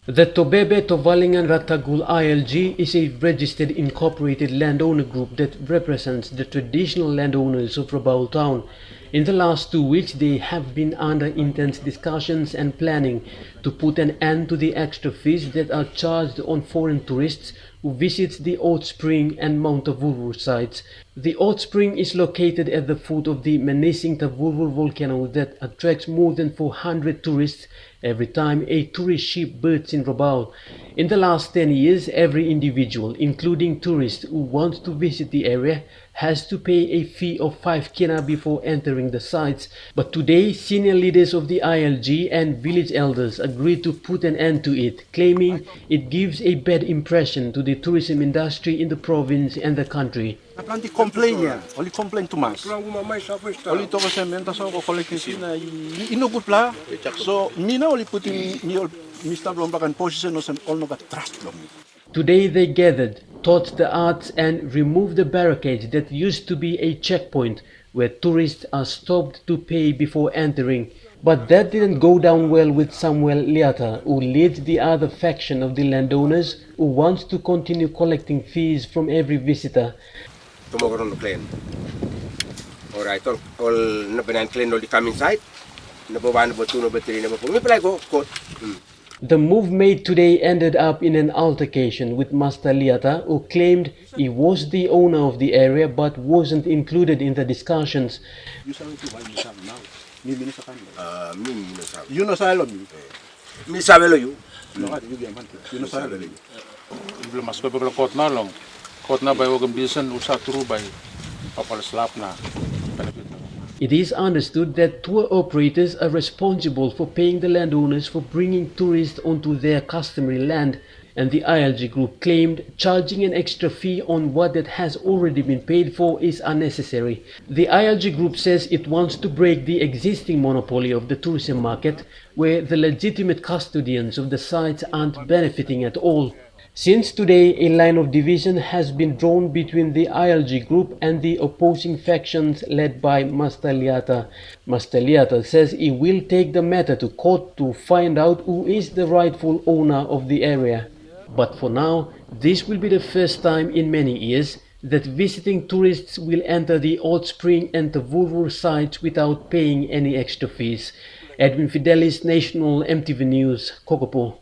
The Tobebe Tovalingan Ratagul ILG is a registered incorporated landowner group that represents the traditional landowners of Rabaul town. In the last 2 weeks, they have been under intense discussions and planning to put an end to the extra fees that are charged on foreign tourists who visit the Hot Spring and Mount Tavurvur sites. The Hot Spring is located at the foot of the menacing Tavurvur volcano that attracts more than 400 tourists every time a tourist ship berths in Rabaul. In the last 10 years, every individual, including tourists who want to visit the area, has to pay a fee of 5 kina before entering the sites. But today, senior leaders of the ILG and village elders agreed to put an end to it, claiming it gives a bad impression to the tourism industry in the province and the country. Nanti complain niya, only complain to mas. Only to kasi menta sa ko collecting na inugot pla. So mina only putting me Mr. Blombakan position no all no got trust long. Today they gathered, taught the arts and removed the barricades that used to be a checkpoint where tourists are stopped to pay before entering. But that didn't go down well with Samuel Liata, who leads the other faction of the landowners who wants to continue collecting fees from every visitor. Tomorrow clean. Alright, all no banan clean all the come inside. No one but two no battery no me play go court. The move made today ended up in an altercation with Master Liata, who claimed he was the owner of the area but wasn't included in the discussions. You sabi to why you sabi now. Me sa kanila. Me no sabi. You no sabi me. Me sabi lo you. No, you get man. You no sabi. Belum masuk ke court na long. Court na bay wag bisan usa turu bay papalaslap na. It is understood that tour operators are responsible for paying the landowners for bringing tourists onto their customary land, and the ILG group claimed charging an extra fee on what that has already been paid for is unnecessary. The ILG group says it wants to break the existing monopoly of the tourism market, where the legitimate custodians of the sites aren't benefiting at all. Since today, a line of division has been drawn between the ILG group and the opposing factions led by Master Liata. Master Liata says he will take the matter to court to find out who is the rightful owner of the area. But for now, this will be the first time in many years that visiting tourists will enter the Hot Spring and Tavurvur sites without paying any extra fees. Edwin Fidelis, National EMTV News, Kokopo.